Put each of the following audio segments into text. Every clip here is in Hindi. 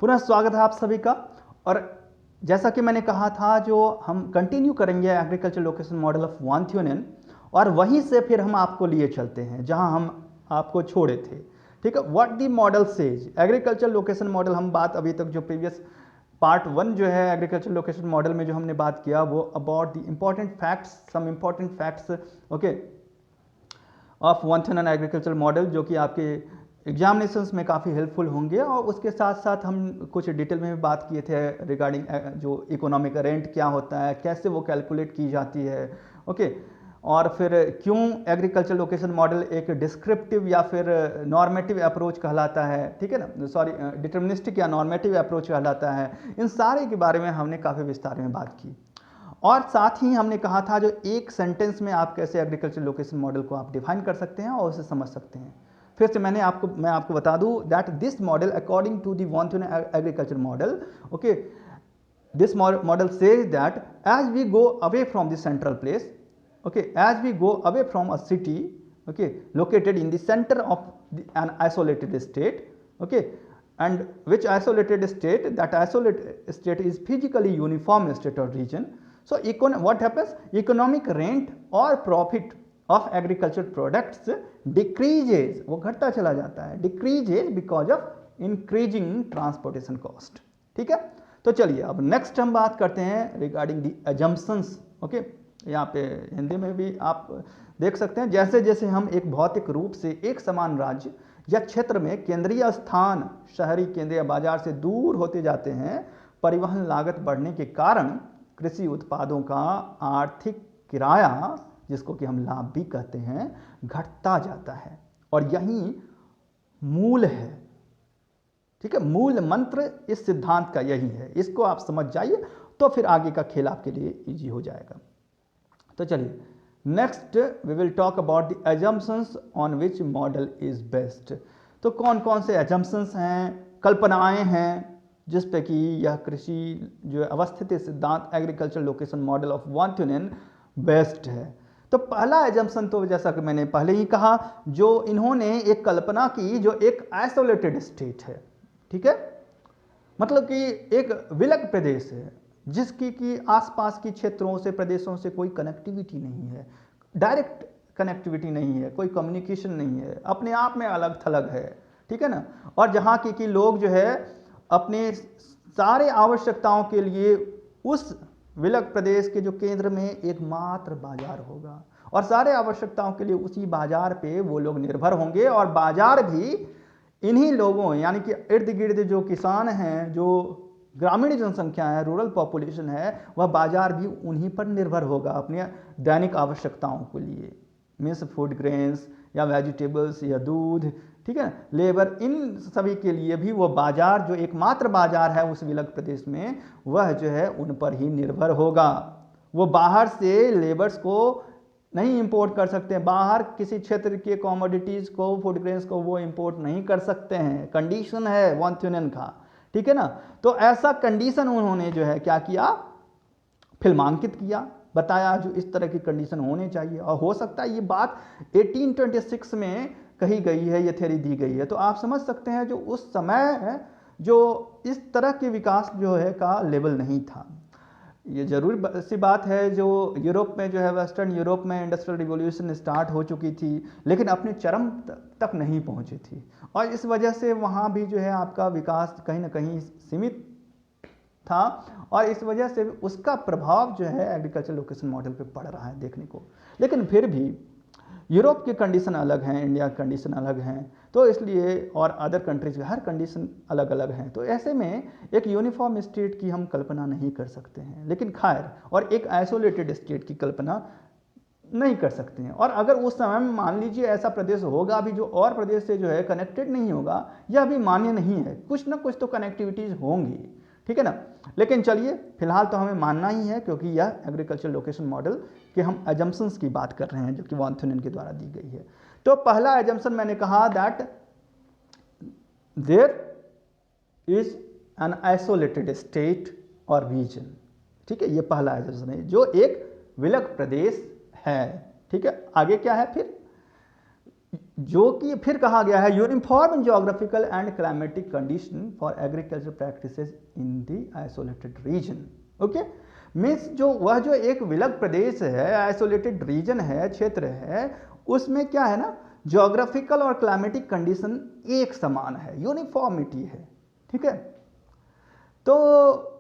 पुनः स्वागत है आप सभी का। और जैसा कि मैंने कहा था, जो हम कंटिन्यू करेंगे agriculture location model of von थ्योनेन, और वहीं से फिर हम आपको लिए चलते हैं जहां हम आपको छोड़े थे। ठीक है, what the model says agriculture location model. हम बात अभी तक जो प्रीवियस पार्ट 1 जो है एग्रीकल्चर लोकेशन मॉडल में जो हमने बात किया वो about the important facts, some important facts okay of von Thunen agriculture model, जो कि आपके एग्जामिनेशंस में काफ़ी हेल्पफुल होंगे। और उसके साथ साथ हम कुछ डिटेल में भी बात किए थे रिगार्डिंग जो इकोनॉमिक रेंट क्या होता है, कैसे वो कैलकुलेट की जाती है। ओके, और फिर क्यों एग्रीकल्चर लोकेशन मॉडल एक डिस्क्रिप्टिव या फिर नॉर्मेटिव अप्रोच कहलाता है, ठीक है ना, सॉरी डिटर्मिनिस्टिक या नॉर्मेटिव अप्रोच कहलाता है। इन सारे के बारे में हमने काफ़ी विस्तार में बात की। और साथ ही हमने कहा था जो एक सेंटेंस में आप कैसे एग्रीकल्चर लोकेशन मॉडल को आप डिफाइन कर सकते हैं और उसे समझ सकते हैं। फिर से मैं आपको बता दूं that this model according to the von Thunen agriculture model, okay, this model says that as we go away from the central place, okay, as we go away from a city, okay, located in the center of an isolated state, okay, and which isolated state, that isolated state is physically uniform state or region. So what happens, economic rent or profit of agricultural products decreases, वो घटता चला जाता है, decreases because of increasing transportation cost। ठीक है, तो चलिए अब नेक्स्ट हम बात करते हैं रिगार्डिंग दी assumptions। ओके, यहाँ पे हिंदी में भी आप देख सकते हैं, जैसे जैसे हम एक भौतिक रूप से एक समान राज्य या क्षेत्र में केंद्रीय स्थान शहरी केंद्रीय बाजार से दूर होते जाते हैं, परिवहन लागत बढ़ने के कारण कृषि उत्पादों का आर्थिक किराया, जिसको कि हम लाभ भी कहते हैं, घटता जाता है। और यही मूल है, ठीक है, मूल मंत्र इस सिद्धांत का यही है। इसको आप समझ जाइए तो फिर आगे का खेल आपके लिए इजी हो जाएगा। तो चलिए next we will talk about the assumptions on which model is best. तो कौन कौन से एजम्पशंस हैं, कल्पनाएं हैं जिस पे कि यह कृषि जो अवस्थित सिद्धांत agriculture location model of von Thunen best है। तो पहला एजम्पशन तो जैसा कि मैंने पहले ही कहा, जो इन्होंने एक कल्पना की जो एक आइसोलेटेड स्टेट है, ठीक है, मतलब कि एक विलग प्रदेश है जिसकी कि आसपास की क्षेत्रों से प्रदेशों से कोई कनेक्टिविटी नहीं है, डायरेक्ट कनेक्टिविटी नहीं है, कोई कम्युनिकेशन नहीं है, अपने आप में अलग थलग है, ठीक है ना। और जहाँ की लोग जो है अपने सारे आवश्यकताओं के लिए उस विलग प्रदेश के जो केंद्र में एकमात्र बाजार होगा और सारे आवश्यकताओं के लिए उसी बाजार पे वो लोग निर्भर होंगे। और बाजार भी इन्हीं लोगों यानी कि इर्द गिर्द जो किसान हैं, जो ग्रामीण जनसंख्या है, रूरल पॉपुलेशन है, वह बाजार भी उन्हीं पर निर्भर होगा अपनी दैनिक आवश्यकताओं के लिए, मीन्स फूड ग्रेन्स या वेजिटेबल्स या दूध, ठीक है, लेबर, इन सभी के लिए भी वो बाजार जो एकमात्र बाजार है उस विलग प्रदेश में, वह जो है उन पर ही निर्भर होगा। वो बाहर से लेबर्स को नहीं इंपोर्ट कर सकते हैं, बाहर किसी क्षेत्र के कॉमोडिटीज़ को, फूड ग्रेन्स को वो इंपोर्ट नहीं कर सकते हैं, कंडीशन है वान थ्योनेन का, ठीक है ना। तो ऐसा कंडीशन उन्होंने जो है क्या किया, फिल्मांकित किया, बताया जो इस तरह की कंडीशन होने चाहिए। और हो सकता है ये बात 1826 में कही गई है, ये थ्योरी दी गई है। तो आप समझ सकते हैं जो उस समय जो इस तरह के विकास जो है का लेवल नहीं था। ये जरूर सी बात है जो यूरोप में जो है, वेस्टर्न यूरोप में इंडस्ट्रियल रिवॉल्यूशन स्टार्ट हो चुकी थी लेकिन अपने चरम तक नहीं पहुंची थी, और इस वजह से वहाँ भी जो है आपका विकास कहीं ना कहीं सीमित था, और इस वजह से उसका प्रभाव जो है एग्रीकल्चर लोकेशन मॉडल पे पड़ रहा है देखने को। लेकिन फिर भी यूरोप की कंडीशन अलग हैं, इंडिया की कंडीशन अलग हैं, तो इसलिए और अदर कंट्रीज की हर कंडीशन अलग अलग हैं। तो ऐसे में एक यूनिफॉर्म स्टेट की हम कल्पना नहीं कर सकते हैं, लेकिन खैर, और एक आइसोलेटेड स्टेट की कल्पना नहीं कर सकते हैं। और अगर उस समय में मान लीजिए ऐसा प्रदेश होगा भी जो और प्रदेश से जो है कनेक्टेड नहीं होगा, यह भी मान्य नहीं है, कुछ ना कुछ तो कनेक्टिविटीज़ होंगी, ठीक है ना। लेकिन चलिए फिलहाल तो हमें मानना ही है, क्योंकि यह एग्रीकल्चर लोकेशन मॉडल के हम एजम्पशंस की बात कर रहे हैं जो कि वान थ्योनेन के द्वारा दी गई है। तो पहला एजम्पशन मैंने कहा that there is an isolated state or region, ठीक है, ये पहला एजम्पशन है, जो एक विलग प्रदेश है, ठीक है। आगे क्या है फिर, जो कि फिर कहा गया है uniform geographical and climatic condition for agriculture practices in the isolated region. Okay, means जो एक विलग प्रदेश है, आइसोलेटेड रीजन है, क्षेत्र है, उसमें क्या है ना, ज्योग्राफिकल और क्लाइमेटिक कंडीशन एक समान है, यूनिफॉर्मिटी है। ठीक है, तो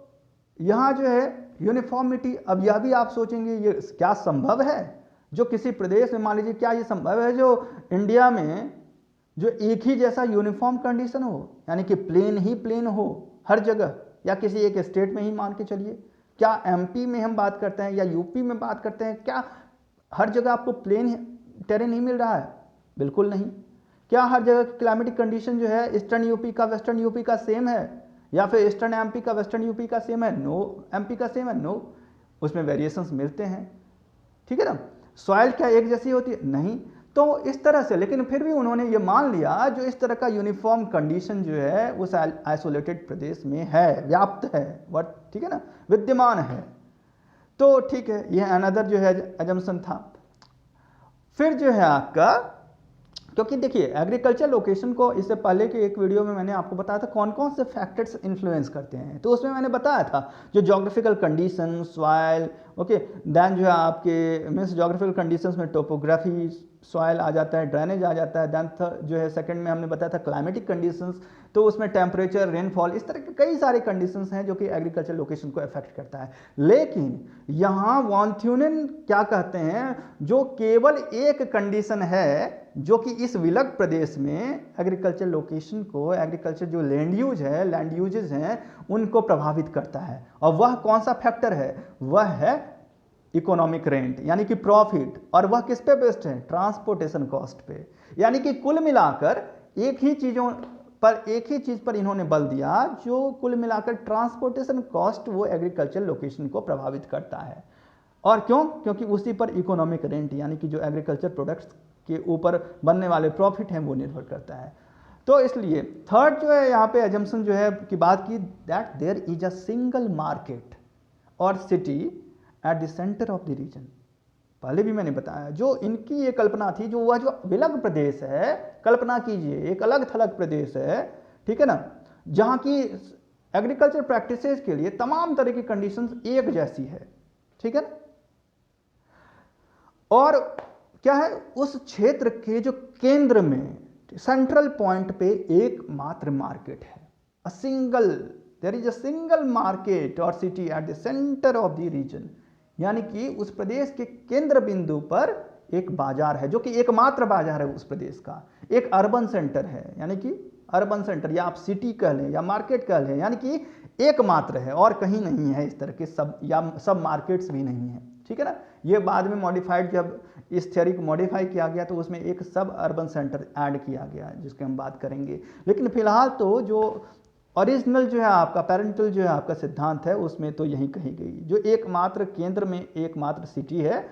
यहाँ जो है यूनिफॉर्मिटी, अब यह भी आप सोचेंगे ये क्या संभव है जो किसी प्रदेश में, मान लीजिए क्या ये संभव है जो इंडिया में जो एक ही जैसा यूनिफॉर्म कंडीशन हो, यानी कि प्लेन ही प्लेन हो हर जगह, या किसी एक स्टेट में ही मान के चलिए, क्या एमपी में हम बात करते हैं या यूपी में बात करते हैं, क्या हर जगह आपको प्लेन टेरेन ही मिल रहा है? बिल्कुल नहीं। क्या हर जगह क्लाइमेटिक कंडीशन जो है ईस्टर्न यूपी का वेस्टर्न यूपी का सेम है, या फिर ईस्टर्न एमपी का वेस्टर्न यूपी का सेम है? नो। एमपी का सेम है? नो, उसमें वेरिएशंस मिलते हैं। ठीक है ना। सॉइल क्या एक जैसी होती है? नहीं। तो इस तरह से, लेकिन फिर भी उन्होंने ये मान लिया जो इस तरह का यूनिफॉर्म कंडीशन जो है उस आइसोलेटेड प्रदेश में है, व्याप्त है, वट, ठीक है ना, विद्यमान है। तो ठीक है, यह अनदर जो है अजम्पशन था। फिर जो है आपका, क्योंकि देखिए एग्रीकल्चर लोकेशन को इससे पहले के एक वीडियो में मैंने आपको बताया था कौन कौन से फैक्टर्स इन्फ्लुएंस करते हैं, तो उसमें मैंने बताया था जो geographical condition, soil, okay, then जो है आपके मीन्स ज्योग्राफिकल कंडीशंस में टोपोग्राफी, सॉइल आ जाता है, ड्रेनेज आ जाता है, देन जो है सेकंड में हमने बताया था क्लाइमेटिक कंडीशंस, तो उसमें टेम्परेचर, रेनफॉल, इस तरह के कई सारे कंडीशंस हैं जो कि एग्रीकल्चर लोकेशन को अफेक्ट करता है। लेकिन यहाँ वॉन थ्यूनेन क्या कहते हैं, जो केवल एक कंडीशन है जो कि इस विलग प्रदेश में एग्रीकल्चर लोकेशन को, एग्रीकल्चर जो लैंड यूज है, लैंड यूजेस हैं, उनको प्रभावित करता है, और वह कौन सा फैक्टर है? वह है इकोनॉमिक रेंट, यानी कि प्रॉफिट। और वह किस पे बेस्ड है? ट्रांसपोर्टेशन कॉस्ट पे। यानी कि कुल मिलाकर एक ही चीज पर इन्होंने बल दिया, जो कुल मिलाकर ट्रांसपोर्टेशन कॉस्ट वो एग्रीकल्चर लोकेशन को प्रभावित करता है। और क्यों? क्योंकि उसी पर इकोनॉमिक रेंट, यानी कि जो एग्रीकल्चर प्रोडक्ट्स के ऊपर बनने वाले प्रॉफिट हैं वो निर्भर करता है। तो इसलिए थर्ड जो है यहाँ पे अजम्पशन जो है की बात की, that there is a single market और city at the centre of the region. पहले भी मैंने बताया जो इनकी ये कल्पना थी, जो वह जो विलग प्रदेश है, कल्पना कीजिए एक अलग थलग प्रदेश है, ठीक है ना, जहाँ की एग्रीकल्चर प्रैक्टिसेस के लिए तमाम तरह की कंडीशंस एक जैसी है, ठीक है ना। और क्या है, उस क्षेत्र के जो केंद्र में सेंट्रल पॉइंट पे एकमात्र मार्केट है, a single, there is a single market और city at the centre of the region, यानी कि उस प्रदेश के केंद्र बिंदु पर एक बाजार है जो कि एकमात्र बाजार है उस प्रदेश का, एक अर्बन सेंटर है, यानी कि अर्बन सेंटर या आप सिटी कह लें या मार्केट कह लें, यानी कि एकमात्र है और कहीं नहीं है इस तरह के सब मार्केट्स भी नहीं है, ठीक है ना। ये बाद में मॉडिफाइड, जब इस थ्योरी को मॉडिफाई किया गया तो उसमें एक सब अर्बन सेंटर ऐड किया गया जिसकी हम बात करेंगे। लेकिन फिलहाल तो जो ओरिजिनल जो है आपका पेरेंटल जो है आपका सिद्धांत है उसमें तो यही कही गई, जो एकमात्र केंद्र में एकमात्र सिटी है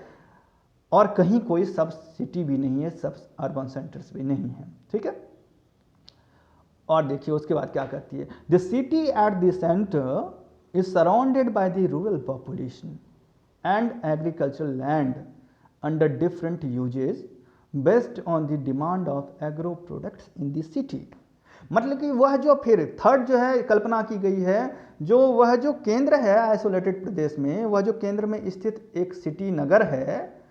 और कहीं कोई सब सिटी भी नहीं है, सब अर्बन सेंटर्स भी नहीं है, ठीक है। और देखिए उसके बाद क्या कहती है, the city at the centre is surrounded by the rural population and agricultural land under different uses based on the demand of agro products in the city. मतलब कि वह जो फिर थर्ड जो है कल्पना की गई है, जो वह जो केंद्र है आइसोलेटेड प्रदेश में, वह जो केंद्र में स्थित एक सिटी नगर है,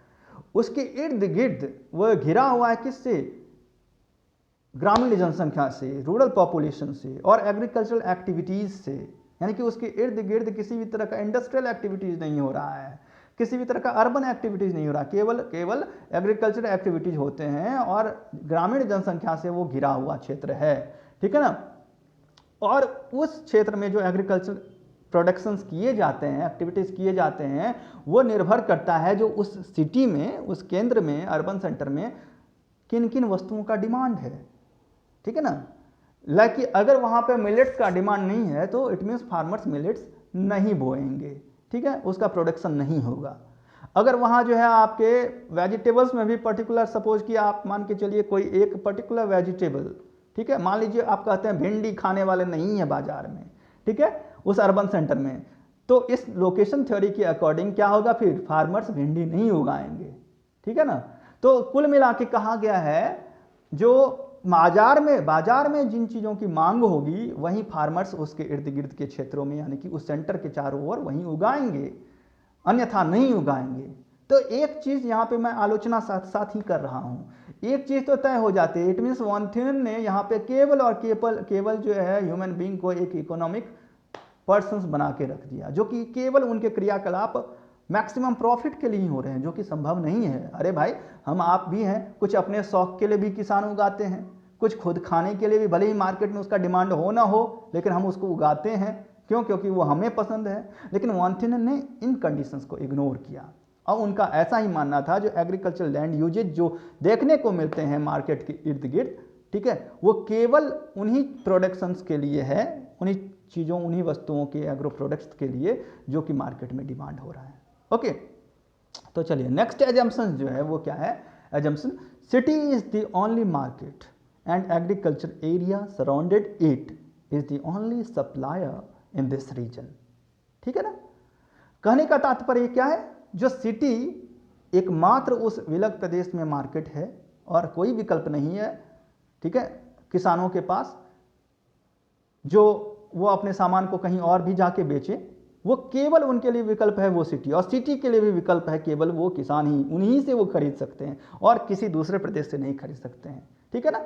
उसके इर्द गिर्द वह घिरा हुआ है किससे? ग्रामीण जनसंख्या से, रूरल पॉपुलेशन से और एग्रीकल्चरल एक्टिविटीज से, यानी कि उसके इर्द गिर्द किसी भी तरह का इंडस्ट्रियल एक्टिविटीज नहीं हो रहा है, किसी भी तरह का अर्बन एक्टिविटीज नहीं हो रहा, केवल एग्रीकल्चरल एक्टिविटीज होते हैं और ग्रामीण जनसंख्या से वो घिरा हुआ क्षेत्र है, ठीक है ना। और उस क्षेत्र में जो एग्रीकल्चर प्रोडक्शंस किए जाते हैं, एक्टिविटीज किए जाते हैं, वो निर्भर करता है जो उस सिटी में, उस केंद्र में, अर्बन सेंटर में किन किन वस्तुओं का डिमांड है, ठीक है ना। लाइक अगर वहाँ पे मिलेट्स का डिमांड नहीं है तो इट मीन्स फार्मर्स मिलेट्स नहीं बोएंगे, ठीक है, उसका प्रोडक्शन नहीं होगा। अगर वहाँ जो है आपके वेजिटेबल्स में भी पर्टिकुलर, सपोज कि आप मान के चलिए कोई एक पर्टिकुलर वेजिटेबल, ठीक है, मान लीजिए आप कहते हैं भिंडी खाने वाले नहीं है बाजार में, ठीक है, उस अर्बन सेंटर में, तो इस लोकेशन थ्योरी के अकॉर्डिंग क्या होगा, फिर फार्मर्स भिंडी नहीं उगाएंगे, ठीक है ना। तो कुल मिला के कहा गया है जो बाजार में जिन चीज़ों की मांग होगी वहीं फार्मर्स उसके इर्द गिर्द के क्षेत्रों में यानी कि उस सेंटर के चारों ओर वहीं उगाएंगे, अन्यथा नहीं उगाएंगे। तो एक चीज़ यहाँ पे मैं आलोचना साथ साथ ही कर रहा हूँ, एक चीज़ तो तय हो जाती है, इट मीन्स वॉन थियन ने यहाँ पे केवल जो है ह्यूमन बींग को एक इकोनॉमिक पर्सन्स बना के रख दिया, जो कि केवल उनके क्रियाकलाप मैक्सिमम प्रॉफिट के लिए ही हो रहे हैं, जो कि संभव नहीं है। अरे भाई, हम आप भी हैं, कुछ अपने शौक के लिए भी किसान उगाते हैं, कुछ खुद खाने के लिए भी, भले ही मार्केट में उसका डिमांड हो ना हो, लेकिन हम उसको उगाते हैं। क्यों? क्योंकि वो हमें पसंद है। लेकिन वांथियन ने इन कंडीशंस को इग्नोर किया और उनका ऐसा ही मानना था जो एग्रीकल्चर लैंड यूजेज जो देखने को मिलते हैं मार्केट के इर्द गिर्द, ठीक है, वो केवल उन्हीं प्रोडक्शंस के लिए है, उन्हीं चीज़ों, उन्हीं वस्तुओं के एग्रो प्रोडक्ट्स के लिए जो कि मार्केट में डिमांड हो रहा है। ओके, तो चलिए नेक्स्ट एजम्पशन जो है वो क्या है? Assumption, city is the only market and agriculture area surrounded it is the only supplier in this region. ठीक है ना? कहने का तात्पर्य क्या है? जो सिटी एकमात्र उस विलग प्रदेश में मार्केट है और कोई विकल्प नहीं है, ठीक है, किसानों के पास, जो वो अपने सामान को कहीं और भी जाके बेचे, वो केवल उनके लिए विकल्प है वो सिटी, और सिटी के लिए भी विकल्प है केवल वो किसान ही, उन्हीं से वो खरीद सकते हैं और किसी दूसरे प्रदेश से नहीं खरीद सकते हैं। ठीक है ना?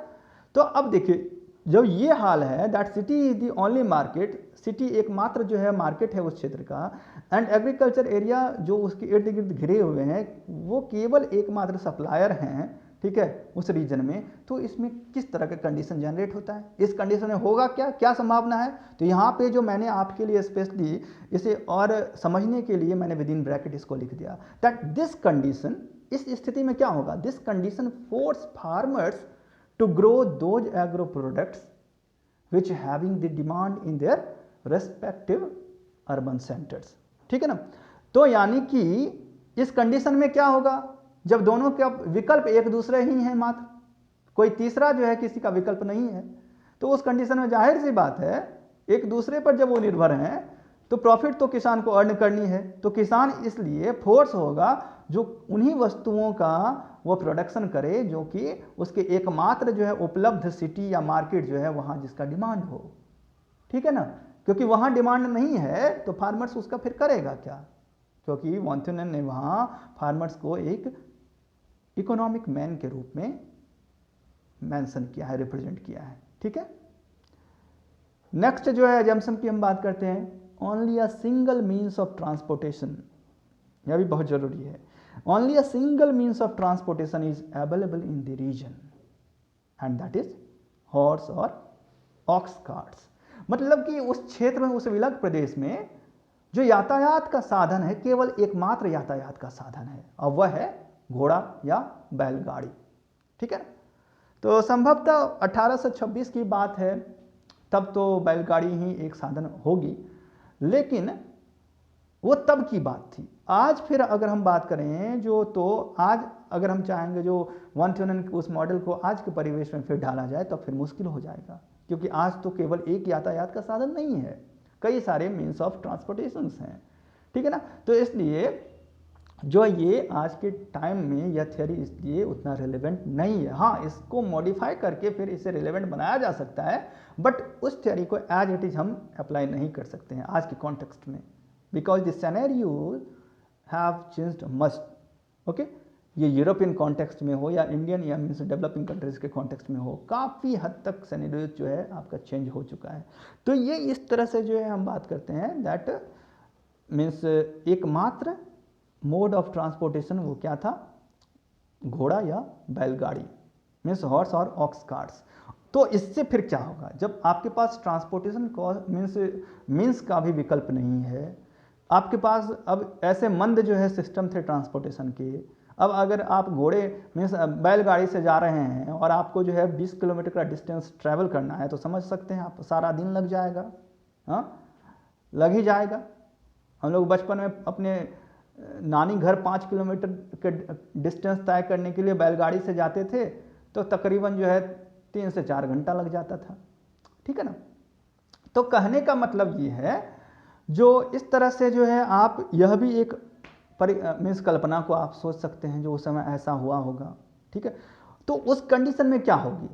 तो अब देखिए, जब ये हाल है that city is the only market, city एकमात्र जो है मार्केट है उस क्षेत्र का, एंड एग्रीकल्चर एरिया जो उसके इर्द गिर्द घिरे हुए हैं वो केवल एकमात्र सप्लायर हैं, ठीक है, उस रीजन में, तो इसमें किस तरह का कंडीशन जनरेट होता है? इस कंडीशन में होगा क्या, क्या संभावना है? तो यहाँ पे जो मैंने आपके लिए स्पेशली इसे और समझने के लिए मैंने विद इन ब्रैकेट इसको लिख दिया दैट दिस कंडीशन, इस स्थिति में क्या होगा? This condition force farmers to grow those agro products which having the demand in their respective urban centres. ठीक है ना? तो यानी कि इस कंडीशन में क्या होगा? जब दोनों के विकल्प एक दूसरे ही हैं, मात्र कोई तीसरा जो है किसी का विकल्प नहीं है, तो उस कंडीशन में जाहिर सी बात है एक दूसरे पर जब वो निर्भर हैं तो प्रॉफिट तो किसान को अर्न करनी है, तो किसान इसलिए फोर्स होगा जो उन्हीं वस्तुओं का वो प्रोडक्शन करे जो कि उसके एकमात्र जो है उपलब्ध सिटी या मार्केट जो है वहाँ जिसका डिमांड हो। ठीक है ना? क्योंकि वहाँ डिमांड नहीं है तो फार्मर्स उसका फिर करेगा क्या? क्योंकि वांथियन ने वहाँ फार्मर्स को एक इकोनॉमिक मैन के रूप में मेंशन किया है, रिप्रेजेंट किया है। ठीक है? नेक्स्ट जो है एजम्पशन की हम बात करते हैं, only a single means of transportation, यह भी बहुत जरूरी है। Only a single means of transportation is available in the region and that is horse or ox carts. मतलब कि उस क्षेत्र में, उस विलग प्रदेश में जो यातायात का साधन है, केवल एकमात्र यातायात का साधन है और वह है घोड़ा या बैलगाड़ी। ठीक है? तो संभवतः 1826 की बात है, तब तो बैलगाड़ी ही एक साधन होगी, लेकिन वो तब की बात थी। आज फिर अगर हम बात करें जो, तो आज अगर हम चाहेंगे जो वांथियन उस मॉडल को आज के परिवेश में फिर डाला जाए तो फिर मुश्किल हो जाएगा, क्योंकि आज तो केवल एक यातायात का साधन नहीं है, कई सारे मीन्स ऑफ ट्रांसपोर्टेशन हैं। ठीक है ना? तो इसलिए जो ये आज के टाइम में यह थ्योरी इसलिए उतना रिलेवेंट नहीं है। हाँ, इसको मॉडिफाई करके फिर इसे रिलेवेंट बनाया जा सकता है, बट उस थ्योरी को एज इट इज हम अप्लाई नहीं कर सकते हैं आज के कॉन्टेक्स्ट में, because the scenario have changed much. Okay, ये यूरोपियन कॉन्टेक्स्ट में हो या इंडियन या मीन्स डेवलपिंग कंट्रीज के कॉन्टेक्स्ट में हो, काफ़ी हद तक सिनेरियो जो है आपका चेंज हो चुका है। तो ये इस तरह से जो है हम बात करते हैं दैट मीन्स एकमात्र मोड ऑफ ट्रांसपोर्टेशन वो क्या था? घोड़ा या बैलगाड़ी, means horse or ox carts. तो इससे फिर क्या होगा? जब आपके पास ट्रांसपोर्टेशन को मीन्स का भी विकल्प नहीं है, आपके पास अब ऐसे मंद जो है सिस्टम थे ट्रांसपोर्टेशन के, अब अगर आप घोड़े मीन्स बैलगाड़ी से जा रहे हैं और आपको जो है 20 किलोमीटर का डिस्टेंस ट्रैवल करना है, तो समझ सकते हैं आप सारा दिन लग जाएगा। हाँ, लग ही जाएगा। हम लोग बचपन में अपने नानी घर 5 किलोमीटर के डिस्टेंस तय करने के लिए बैलगाड़ी से जाते थे, तो तकरीबन जो है 3 से 4 घंटा लग जाता था। ठीक है ना? तो कहने का मतलब ये है, जो इस तरह से जो है आप यह भी एक मीन्स कल्पना को आप सोच सकते हैं जो उस समय ऐसा हुआ होगा। ठीक है? तो उस कंडीशन में क्या होगी,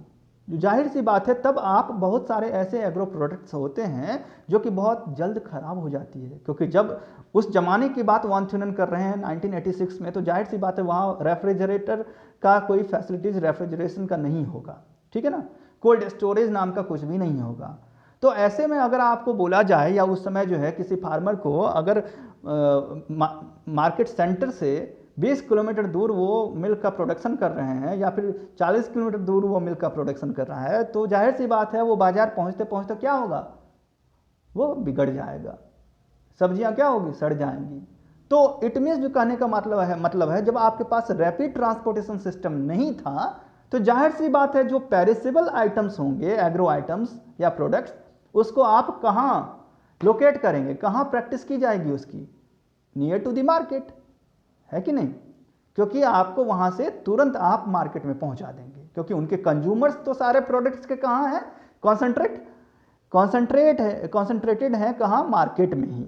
जो जाहिर सी बात है तब आप बहुत सारे ऐसे एग्रो प्रोडक्ट्स होते हैं जो कि बहुत जल्द खराब हो जाती है, क्योंकि जब उस जमाने की बात वान थ्यूनेन कर रहे हैं 1986 में, तो जाहिर सी बात है वहाँ रेफ्रिजरेटर का कोई फैसिलिटीज रेफ्रिजरेशन का नहीं होगा, ठीक है ना, कोल्ड स्टोरेज नाम का कुछ भी नहीं होगा। तो ऐसे में अगर आपको बोला जाए या उस समय जो है किसी फार्मर को अगर मार्केट सेंटर से 20 किलोमीटर दूर वो मिल्क का प्रोडक्शन कर रहे हैं या फिर 40 किलोमीटर दूर वो मिल्क का प्रोडक्शन कर रहा है, तो जाहिर सी बात है वो बाजार पहुंचते पहुंचते क्या होगा, वो बिगड़ जाएगा, सब्जियां क्या होगी, सड़ जाएंगी। तो इट मीन्स जो कहने का मतलब है जब आपके पास रैपिड ट्रांसपोर्टेशन सिस्टम नहीं था, तो जाहिर सी बात है जो पेरिसेबल आइटम्स होंगे, एग्रो आइटम्स या प्रोडक्ट्स, उसको आप कहाँ लोकेट करेंगे, कहाँ प्रैक्टिस की जाएगी उसकी, नियर टू द मार्केट, है कि नहीं, क्योंकि आपको वहां से तुरंत आप मार्केट में पहुंचा देंगे, क्योंकि उनके कंज्यूमर्स तो सारे प्रोडक्ट्स के कहाँ हैं, कॉन्सेंट्रेटेड है कहाँ, मार्केट में ही,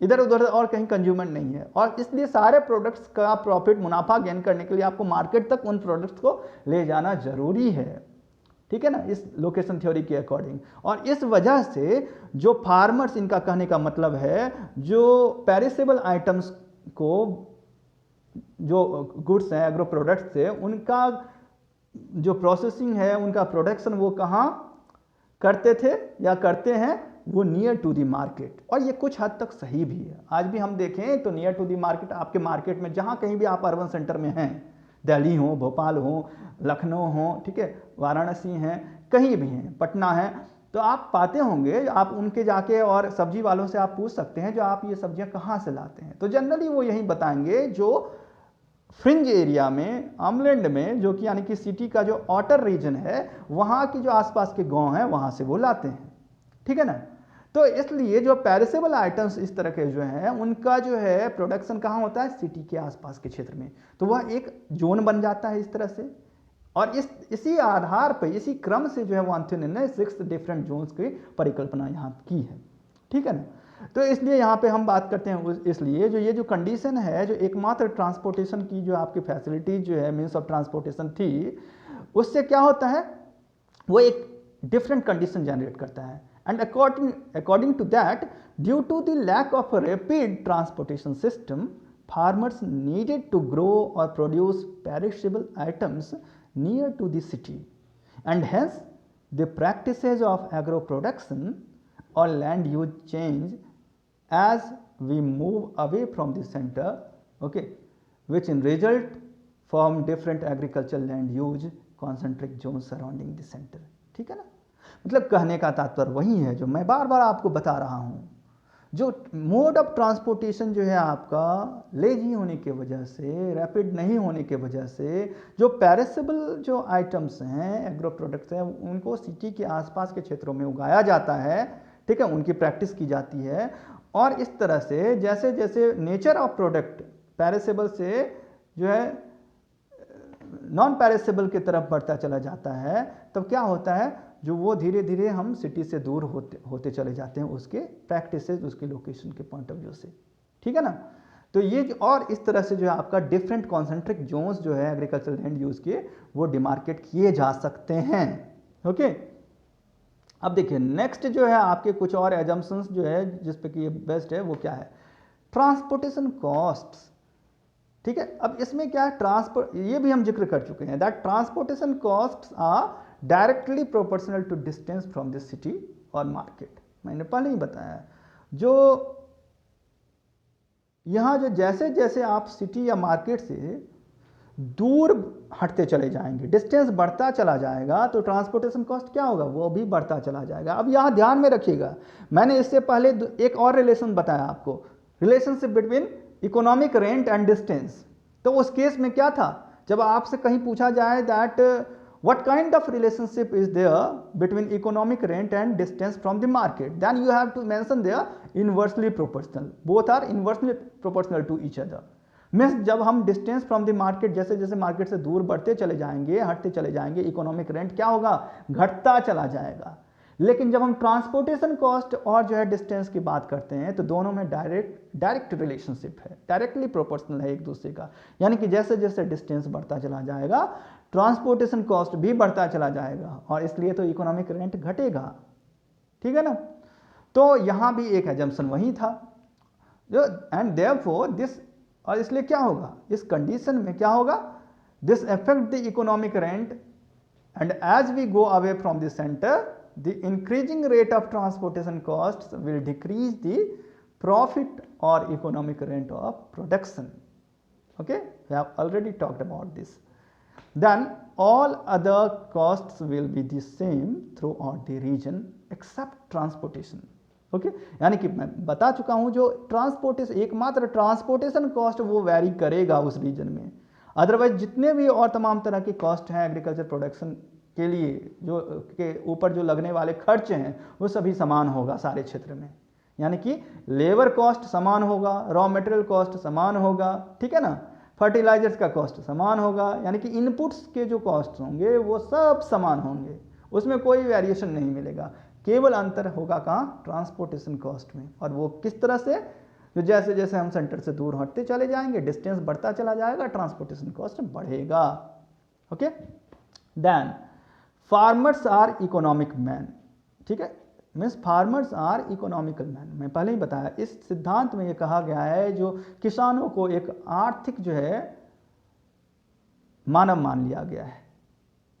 इधर उधर और कहीं कंज्यूमर नहीं है। और इसलिए सारे प्रोडक्ट्स का प्रॉफिट, मुनाफा गेन करने के लिए आपको मार्केट तक उन प्रोडक्ट्स को ले जाना जरूरी है, ठीक है ना, इस लोकेशन थ्योरी के अकॉर्डिंग। और इस वजह से जो फार्मर्स, इनका कहने का मतलब है जो पेरिसेबल आइटम्स को, जो गुड्स हैं, एग्रो प्रोडक्ट्स है, उनका जो प्रोसेसिंग है, उनका प्रोडक्शन वो कहाँ करते थे या करते हैं, वो नियर टू दी मार्केट। और ये कुछ हद तक सही भी है, आज भी हम देखें तो नियर टू दी मार्केट, आपके मार्केट में जहाँ कहीं भी आप अर्बन सेंटर में हैं, दिल्ली हो, भोपाल हो, लखनऊ हो, ठीक है, वाराणसी हैं, कहीं भी हैं, पटना है, तो आप पाते होंगे, आप उनके जाके और सब्जी वालों से आप पूछ सकते हैं जो आप ये सब्जियां कहाँ से लाते हैं, तो जनरली वो यही बताएंगे जो फ्रिंज एरिया में, आमलैंड में, जो कि यानी कि सिटी का जो आउटर रीजन है, वहाँ की जो आसपास के गांव हैं वहाँ से वो लाते हैं, ठीक है ना। तो इसलिए जो पेरिसेबल आइटम्स इस तरह के जो हैं, उनका जो है प्रोडक्शन कहाँ होता है, सिटी के आसपास के क्षेत्र में, तो वह एक जोन बन जाता है इस तरह से। और इसी आधार पर, इसी क्रम से जो है वान थ्यूनेन ने 6 डिफरेंट जोन्स की परिकल्पना यहाँ की है, ठीक है ना। तो इसलिए यहाँ पे हम बात करते हैं, इसलिए जो ये जो कंडीशन है, जो एकमात्र ट्रांसपोर्टेशन की जो आपकी फैसिलिटी जो है, मीन्स ऑफ ट्रांसपोर्टेशन थी, उससे क्या होता है, वो एक डिफरेंट कंडीशन जनरेट करता है। And according to that, due to the lack of rapid transportation system, farmers needed to grow और produce perishable items near to the city, and hence the practices of agro production or land use change as we move away from the center, okay, which in result form different agricultural land use concentric zones surrounding the center, ठीक है ना। मतलब कहने का तात्पर्य वही है जो मैं बार बार आपको बता रहा हूँ, जो मोड ऑफ ट्रांसपोर्टेशन जो है आपका लेजी होने की वजह से, रैपिड नहीं होने की वजह से, जो पेरिसेबल जो आइटम्स हैं, एग्रो प्रोडक्ट्स हैं, उनको सिटी के आसपास के क्षेत्रों में उगाया जाता है, ठीक है, उनकी प्रैक्टिस की जाती है। और इस तरह से जैसे जैसे नेचर ऑफ प्रोडक्ट पेरिसेबल से जो है नॉन पेरिसेबल की तरफ बढ़ता चला जाता है, तब क्या होता है, जो वो धीरे धीरे हम सिटी से दूर होते चले जाते हैं उसके प्रैक्टिसेस, उसके लोकेशन के पॉइंट ऑफ व्यू से, ठीक है ना। तो ये और इस तरह से जो है आपका डिफरेंट कॉन्सेंट्रिक जोन्स जो है एग्रीकल्चर लैंड यूज के, वो डिमार्केट किए जा सकते हैं, ओके। अब देखिए नेक्स्ट जो है आपके कुछ और एजम्पशंस जो है जिस पे कि ये बेस्ट है, वो क्या है, ट्रांसपोर्टेशन कॉस्ट्स, ठीक है। अब इसमें क्या है, ट्रांसपोर्ट, ये भी हम जिक्र कर चुके हैं, that transportation costs are directly proportional to distance from the city or market. मैंने पहले ही बताया, जो यहाँ जो जैसे जैसे आप सिटी या मार्केट से दूर हटते चले जाएंगे, डिस्टेंस बढ़ता चला जाएगा, तो ट्रांसपोर्टेशन कॉस्ट क्या होगा, वो भी बढ़ता चला जाएगा। अब यहाँ ध्यान में रखिएगा, मैंने इससे पहले एक और रिलेशन बताया आपको, relationship between economic rent and distance. तो उस केस में क्या था, जब आपसे कहीं पूछा जाए that what kind of relationship is there between economic rent and distance from the market, then you have to mention there inversely proportional, both are inversely proportional to each other। Means जब हम डिस्टेंस फ्रॉम द मार्केट, जैसे जैसे मार्केट से दूर बढ़ते चले जाएंगे, हटते चले जाएंगे, इकोनॉमिक रेंट क्या होगा, घटता चला जाएगा। लेकिन जब हम ट्रांसपोर्टेशन कॉस्ट और जो है डिस्टेंस की बात करते हैं, तो दोनों में डायरेक्ट रिलेशनशिप है, डायरेक्टली प्रोपोर्शनल है एक दूसरे का। यानी कि जैसे जैसे डिस्टेंस बढ़ता चला जाएगा, ट्रांसपोर्टेशन कॉस्ट भी बढ़ता चला जाएगा और इसलिए तो इकोनॉमिक रेंट घटेगा, ठीक है ना। तो यहाँ भी एक एजम्पशन वही था जो, एंड देयरफॉर दिस, और इसलिए क्या होगा इस कंडीशन में, क्या होगा, this affect the economic rent and as we go away from the centre the increasing rate of transportation cost will decrease the profit और economic rent of production. Okay, we have already talked about this. Then all other costs will be the same throughout the region except transportation. Okay, यानी कि मैं बता चुका हूं जो ट्रांसपोर्टेशन, एकमात्र ट्रांसपोर्टेशन कॉस्ट वो वैरी करेगा उस रीजन में, अदरवाइज जितने भी और तमाम तरह के कॉस्ट हैं एग्रीकल्चर प्रोडक्शन के लिए जो के ऊपर जो लगने वाले खर्च हैं वो सभी समान होगा सारे क्षेत्र में. यानी कि लेबर कॉस्ट समान होगा, रॉ मटेरियल कॉस्ट समान होगा, ठीक है ना, फर्टिलाइजर्स का कॉस्ट समान होगा, यानी कि इनपुट्स के जो कॉस्ट होंगे वो सब समान होंगे, उसमें कोई वेरिएशन नहीं मिलेगा. केवल अंतर होगा कहाँ, ट्रांसपोर्टेशन कॉस्ट में. और वो किस तरह से, जो जैसे जैसे हम सेंटर से दूर हटते चले जाएंगे, डिस्टेंस बढ़ता चला जाएगा, ट्रांसपोर्टेशन कॉस्ट बढ़ेगा. Okay, then farmers are economic man. ठीक है, means farmers are economical man. मैं पहले ही बताया, इस सिद्धांत में ये कहा गया है जो किसानों को एक आर्थिक जो है मानव मान लिया गया है,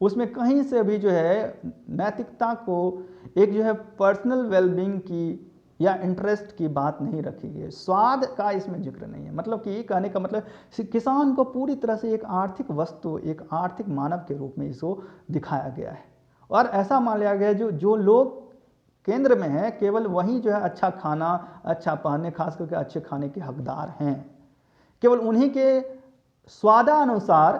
उसमें कहीं से भी जो है नैतिकता को, एक जो है पर्सनल वेलबींग की या इंटरेस्ट की बात नहीं रखी गई. स्वाद का इसमें जिक्र नहीं है. मतलब कि कहने का मतलब किसान को पूरी तरह से एक आर्थिक वस्तु, एक आर्थिक मानव के रूप में इसको दिखाया गया है. और ऐसा मान लिया गया है जो लोग केंद्र में है, केवल वही जो है अच्छा खाना, अच्छा पहनने, खास करके अच्छे खाने के हकदार हैं. केवल उन्हीं के स्वादानुसार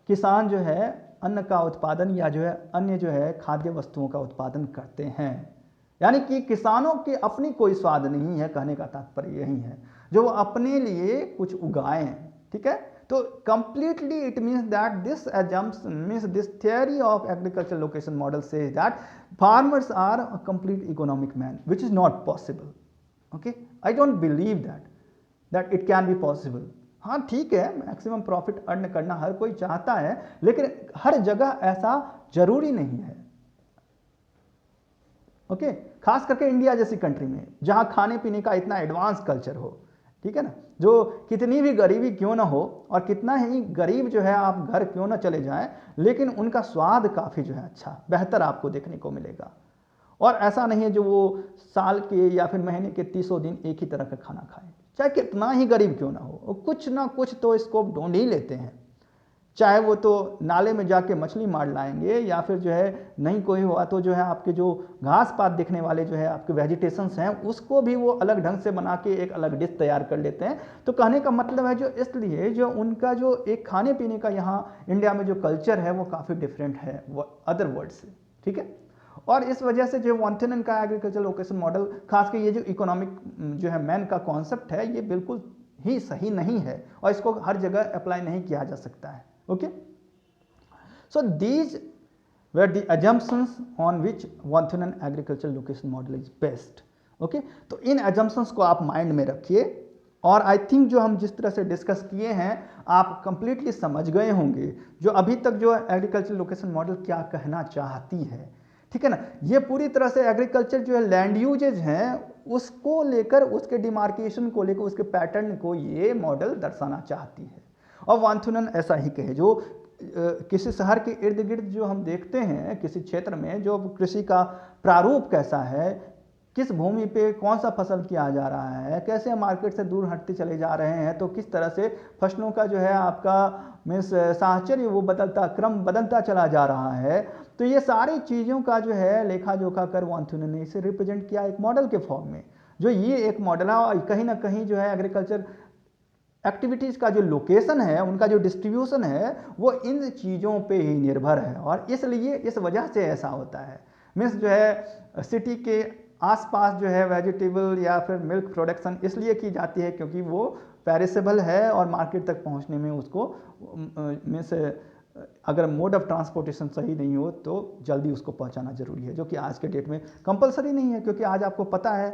किसान जो है अन्न का उत्पादन या जो है अन्य जो है खाद्य वस्तुओं का उत्पादन करते हैं. यानी कि किसानों के अपनी कोई स्वाद नहीं है, कहने का तात्पर्य यही है, जो वो अपने लिए कुछ उगाएं. ठीक है, तो completely it means that this assumption means this theory of agricultural location model says that farmers are a complete economic man, which is not possible. Okay, I don't believe that it can be possible. हाँ ठीक है, मैक्सिमम प्रॉफिट अर्न करना हर कोई चाहता है, लेकिन हर जगह ऐसा जरूरी नहीं है. ओके, खास करके इंडिया जैसी कंट्री में जहाँ खाने पीने का इतना एडवांस कल्चर हो, ठीक है ना, जो कितनी भी गरीबी क्यों ना हो और कितना ही गरीब जो है आप घर क्यों ना चले जाएं, लेकिन उनका स्वाद काफ़ी जो है अच्छा बेहतर आपको देखने को मिलेगा. और ऐसा नहीं है जो वो साल के या फिर महीने के 30 दिन एक ही तरह का खाना खाएं, चाहे कितना ही गरीब क्यों ना हो, कुछ ना कुछ तो स्कोप ढूंढ ही लेते हैं. चाहे वो तो नाले में जाके मछली मार लाएंगे, या फिर जो है नहीं कोई हुआ तो जो है आपके जो घास पात दिखने वाले जो है आपके वेजिटेशंस हैं उसको भी वो अलग ढंग से बना के एक अलग डिश तैयार कर लेते हैं. तो कहने का मतलब है जो इसलिए जो उनका जो एक खाने पीने का यहाँ इंडिया में जो कल्चर है वो काफ़ी डिफरेंट है अदर वर्ल्ड से. ठीक है, और इस वजह से जो वॉन्थिनन का एग्रीकल्चर लोकेशन मॉडल, खासकर ये जो इकोनॉमिक जो है मैन का कॉन्सेप्ट है, ये बिल्कुल ही सही नहीं है और इसको हर जगह अप्लाई नहीं किया जा सकता है. Okay, so these were the assumptions on which Wanthunan agricultural location model is based. Okay, तो इन assumptions को आप माइंड में रखिए और आई थिंक जो हम जिस तरह से डिस्कस किए हैं आप कंप्लीटली समझ गए होंगे जो अभी तक जो एग्रीकल्चर लोकेशन मॉडल क्या कहना चाहती है. ठीक है ना, ये पूरी तरह से एग्रीकल्चर जो है लैंड यूजेज हैं उसको लेकर, उसके डिमार्केशन को लेकर, उसके पैटर्न को ये मॉडल दर्शाना चाहती है. और वांथुनन ऐसा ही कहे, जो किसी शहर के इर्द गिर्द जो हम देखते हैं किसी क्षेत्र में जो कृषि का प्रारूप कैसा है, किस भूमि पे कौन सा फसल किया जा रहा है, कैसे मार्केट से दूर हटते चले जा रहे हैं, तो किस तरह से फसलों का जो है आपका मीन्स साहचर्य वो क्रम बदलता चला जा रहा है. तो ये सारी चीज़ों का जो है लेखा जोखा कर वांथुनन ने इसे रिप्रेजेंट किया एक मॉडल के फॉर्म में. जो ये एक मॉडल है और कहीं ना कहीं जो है एग्रीकल्चर एक्टिविटीज़ का जो लोकेशन है, उनका जो डिस्ट्रीब्यूशन है वो इन चीज़ों पे ही निर्भर है. और इसलिए इस वजह से ऐसा होता है. मीन्स जो है सिटी के आसपास जो है वेजिटेबल या फिर मिल्क प्रोडक्शन इसलिए की जाती है क्योंकि वो पेरिसेबल है और मार्केट तक पहुंचने में उसको मीन्स अगर मोड ऑफ ट्रांसपोर्टेशन सही नहीं हो तो जल्दी उसको पहुंचाना जरूरी है, जो कि आज के डेट में कंपलसरी नहीं है. क्योंकि आज आपको पता है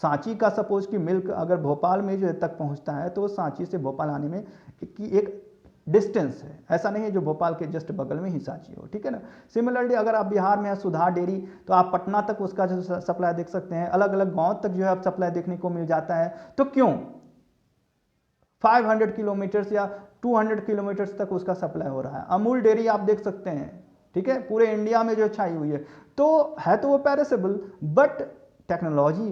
सांची का सपोज कि मिल्क अगर भोपाल में जो है तक पहुंचता है तो सांची से भोपाल आने में की एक डिस्टेंस है, ऐसा नहीं है जो भोपाल के जस्ट बगल में ही सांची हो, ठीक है ना। सिमिलरली अगर आप बिहार में है सुधा डेयरी, तो आप पटना तक उसका जो सप्लाई देख सकते हैं, अलग अलग गांव तक जो है आप सप्लाई देखने को मिल जाता है। तो क्यों 500 किलोमीटर्स या 200 किलोमीटर्स तक उसका सप्लाई हो रहा है। अमूल डेयरी आप देख सकते हैं, ठीक है, पूरे इंडिया में जो छाई हुई है, तो है तो वो पेरिसेबल, बट टेक्नोलॉजी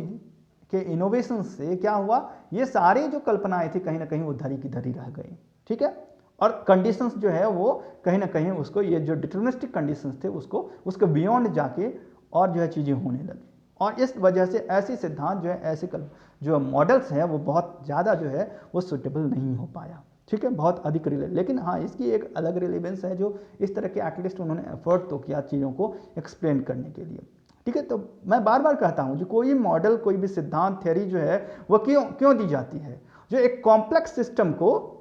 के इनोवेशन से क्या हुआ, ये सारी जो कल्पनाएं थी कहीं ना कहीं वो धरी की धरी रह गई, ठीक है। और कंडीशंस जो है वो कहीं ना कहीं उसको, ये जो डिटर्मिनिस्टिक कंडीशंस थे उसको उसके बियॉन्ड जाके और जो है चीज़ें होने लगी। और इस वजह से ऐसी सिद्धांत जो है, ऐसे जो मॉडल्स हैं वो बहुत ज़्यादा जो है वो सुटेबल नहीं हो पाया, ठीक है, बहुत अधिक लेकिन हाँ इसकी एक अलग रिलेवेंस है, जो इस तरह के एटलीस्ट उन्होंने एफर्ट तो किया चीज़ों को एक्सप्लेन करने के लिए, ठीक है। तो मैं बार बार कहता हूँ जो कोई मॉडल, कोई भी सिद्धांत, थ्योरी जो है वो क्यों दी जाती है, जो एक कॉम्प्लेक्स सिस्टम को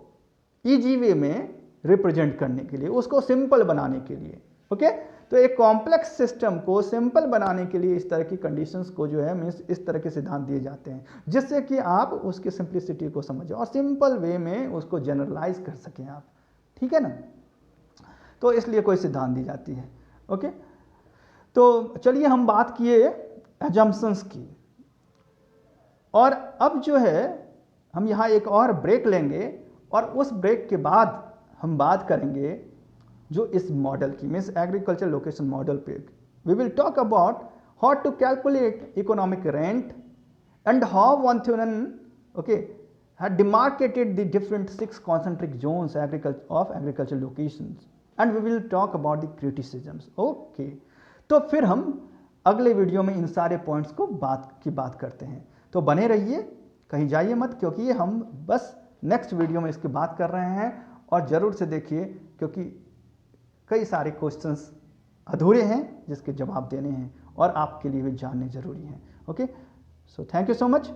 ईजी वे में रिप्रेजेंट करने के लिए, उसको सिंपल बनाने के लिए, ओके। तो एक कॉम्प्लेक्स सिस्टम को सिंपल बनाने के लिए इस तरह की कंडीशंस को जो है मीन्स इस तरह के सिद्धांत दिए जाते हैं, जिससे कि आप उसकी सिंप्लिसिटी को समझें और सिंपल वे में उसको जनरलाइज कर सकें आप, ठीक है ना। तो इसलिए कोई सिद्धांत दी जाती है, ओके। तो चलिए हम बात किए एजम्पशंस की, और अब जो है हम यहाँ एक और ब्रेक लेंगे, और उस ब्रेक के बाद हम बात करेंगे जो इस मॉडल की, मीन्स एग्रीकल्चर लोकेशन मॉडल पे। We will talk about how to calculate economic rent and how von Thunen, okay, had demarcated the different 6 concentric zones of agricultural locations, and we will talk about the criticisms, okay। तो फिर हम अगले वीडियो में इन सारे पॉइंट्स को बात करते हैं, तो बने रहिए, कहीं जाइए मत, क्योंकि ये हम बस नेक्स्ट वीडियो में इसकी बात कर रहे हैं, और ज़रूर से देखिए क्योंकि कई सारे क्वेश्चंस अधूरे हैं जिसके जवाब देने हैं और आपके लिए भी जानने ज़रूरी हैं, okay. So thank you so much.